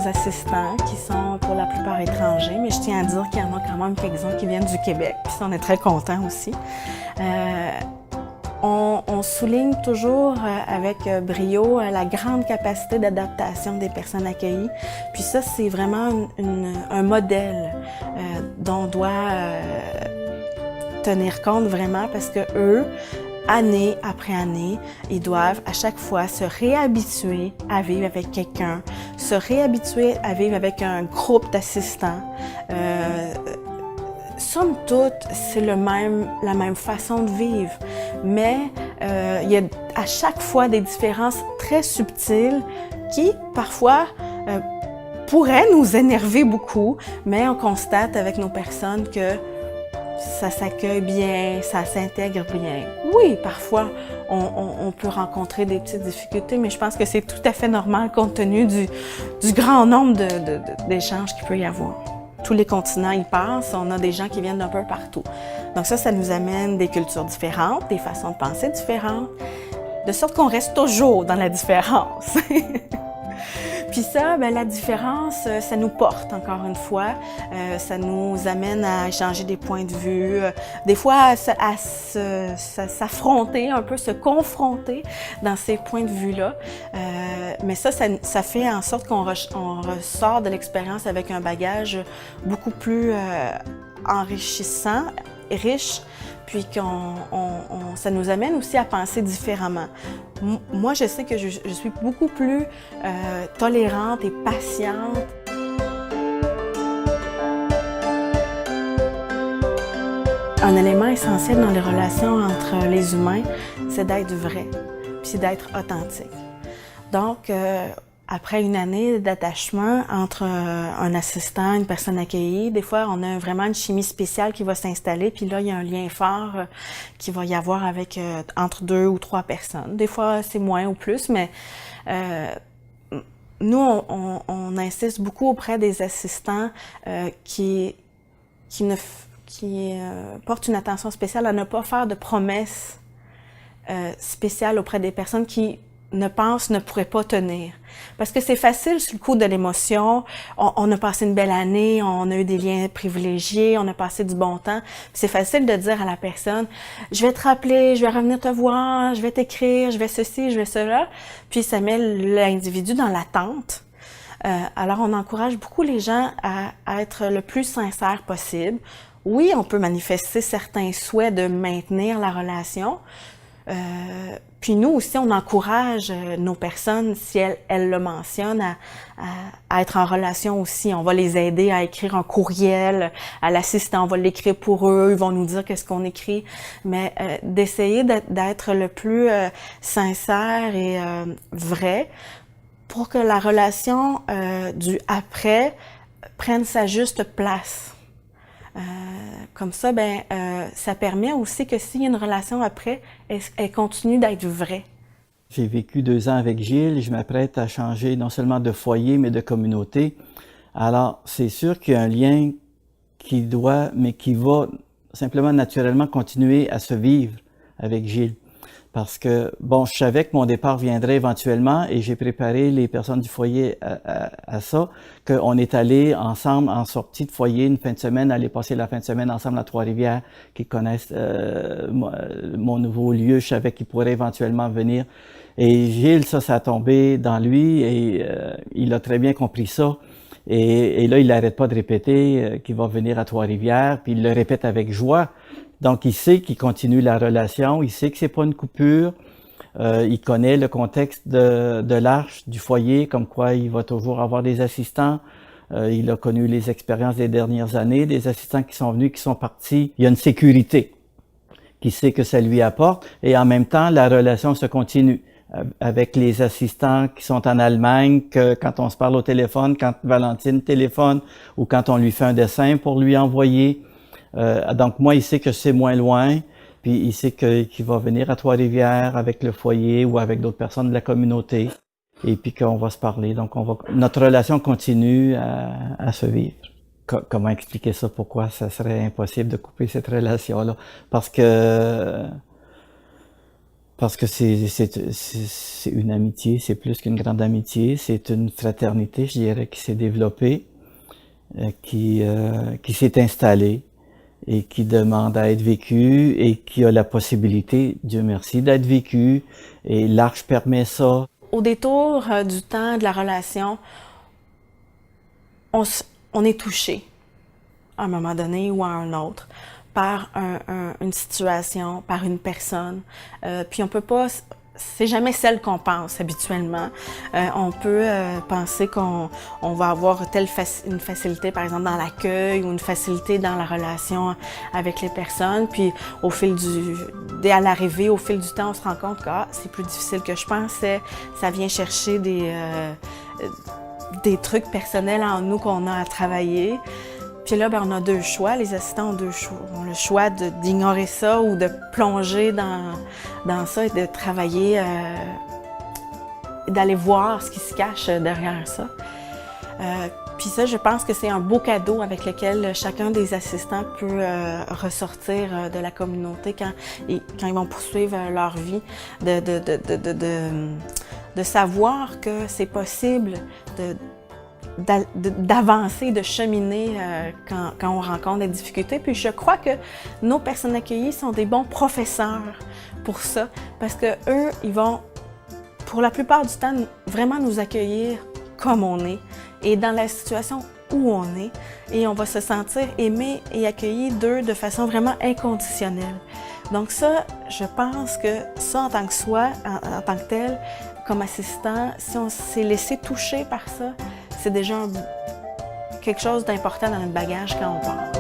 nos assistants qui sont pour la plupart étrangers, mais je tiens à dire qu'il y en a quand même quelques-uns qui viennent du Québec, puis ça, on est très contents aussi. On souligne toujours avec brio la grande capacité d'adaptation des personnes accueillies. Puis ça, c'est vraiment un modèle dont on doit tenir compte vraiment parce que eux, année après année, ils doivent à chaque fois se réhabituer à vivre avec quelqu'un, se réhabituer à vivre avec un groupe d'assistants. Somme toute, c'est la même façon de vivre, mais il y a à chaque fois des différences très subtiles qui, parfois, pourraient nous énerver beaucoup, mais on constate avec nos personnes que ça s'accueille bien, ça s'intègre bien. Oui, parfois, on peut rencontrer des petites difficultés, mais je pense que c'est tout à fait normal compte tenu du grand nombre d'échanges qu'il peut y avoir. Tous les continents y passent, on a des gens qui viennent d'un peu partout. Donc ça nous amène des cultures différentes, des façons de penser différentes, de sorte qu'on reste toujours dans la différence. Puis ça, la différence, ça nous porte, encore une fois. Ça nous amène à échanger des points de vue, des fois à s'affronter, un peu se confronter dans ces points de vue-là. Mais ça fait en sorte qu'on ressort de l'expérience avec un bagage beaucoup plus enrichissant, riche, puis ça nous amène aussi à penser différemment. Moi, je sais que je suis beaucoup plus tolérante et patiente. Un élément essentiel dans les relations entre les humains, c'est d'être vrai, puis c'est d'être authentique. Donc, après une année d'attachement entre un assistant et une personne accueillie, des fois, on a vraiment une chimie spéciale qui va s'installer, puis là, il y a un lien fort qui va y avoir avec entre 2 ou 3 personnes. Des fois, c'est moins ou plus, mais nous, on insiste beaucoup auprès des assistants qui portent une attention spéciale à ne pas faire de promesses spéciales auprès des personnes qui ne pourrait pas tenir. Parce que c'est facile sur le coup de l'émotion. On a passé une belle année, on a eu des liens privilégiés, on a passé du bon temps. C'est facile de dire à la personne, je vais te rappeler, je vais revenir te voir, je vais t'écrire, je vais ceci, je vais cela. Puis ça met l'individu dans l'attente. Alors on encourage beaucoup les gens à être le plus sincère possible. Oui, on peut manifester certains souhaits de maintenir la relation. Puis nous aussi, on encourage nos personnes, si elles le mentionnent, à être en relation aussi. On va les aider à écrire un courriel à l'assistant, on va l'écrire pour eux, ils vont nous dire qu'est-ce qu'on écrit. Mais d'essayer d'être le plus sincère et vrai pour que la relation du après prenne sa juste place. Comme ça, ça permet aussi que s'il y a une relation après, elle continue d'être vraie. J'ai vécu 2 ans avec Gilles, je m'apprête à changer non seulement de foyer, mais de communauté. Alors, c'est sûr qu'il y a un lien qui va simplement naturellement continuer à se vivre avec Gilles. Parce que, bon, je savais que mon départ viendrait éventuellement et j'ai préparé les personnes du foyer à ça, qu'on est allé ensemble en sortie de foyer une fin de semaine, aller passer la fin de semaine ensemble à Trois-Rivières, qui connaissent mon nouveau lieu. Je savais qu'il pourrait éventuellement venir. Et Gilles, ça a tombé dans lui et il a très bien compris ça. Et là, il n'arrête pas de répéter qu'il va venir à Trois-Rivières, puis il le répète avec joie. Donc, il sait qu'il continue la relation, il sait que c'est pas une coupure, il connaît le contexte de l'arche, du foyer, comme quoi il va toujours avoir des assistants. Il a connu les expériences des dernières années, des assistants qui sont venus, qui sont partis. Il y a une sécurité qu'il sait que ça lui apporte et en même temps, la relation se continue avec les assistants qui sont en Allemagne, que quand on se parle au téléphone, quand Valentine téléphone ou quand on lui fait un dessin pour lui envoyer. Donc moi, il sait que c'est moins loin, puis il sait qu'il va venir à Trois-Rivières avec le foyer ou avec d'autres personnes de la communauté, et puis qu'on va se parler. Donc notre relation continue à se vivre. Comment expliquer ça? Pourquoi ça serait impossible de couper cette relation-là? Parce que Parce que c'est une amitié, c'est plus qu'une grande amitié, c'est une fraternité, je dirais, qui s'est développée, qui s'est installée et qui demande à être vécue et qui a la possibilité, Dieu merci, d'être vécue. Et l'Arche permet ça. Au détour du temps de la relation, on est touché à un moment donné ou à un autre par une situation, par une personne. Puis on peut pas, c'est jamais celle qu'on pense habituellement. On peut penser qu'on va avoir une facilité, par exemple, dans l'accueil ou une facilité dans la relation avec les personnes. Puis à l'arrivée, au fil du temps, on se rend compte que c'est plus difficile que je pensais. Ça vient chercher des trucs personnels en nous qu'on a à travailler. Puis là, on a deux choix. Les assistants ont le choix d'ignorer ça ou de plonger dans ça et de travailler, d'aller voir ce qui se cache derrière ça. Puis ça, je pense que c'est un beau cadeau avec lequel chacun des assistants peut ressortir de la communauté quand ils vont poursuivre leur vie, de savoir que c'est possible d'avancer, de cheminer quand on rencontre des difficultés. Puis je crois que nos personnes accueillies sont des bons professeurs pour ça, parce que eux, ils vont, pour la plupart du temps, vraiment nous accueillir comme on est et dans la situation où on est, et on va se sentir aimé et accueilli d'eux de façon vraiment inconditionnelle. Donc ça, je pense que ça, en tant que soi, en tant que tel, comme assistant, si on s'est laissé toucher par ça, c'est déjà quelque chose d'important dans notre bagage quand on part.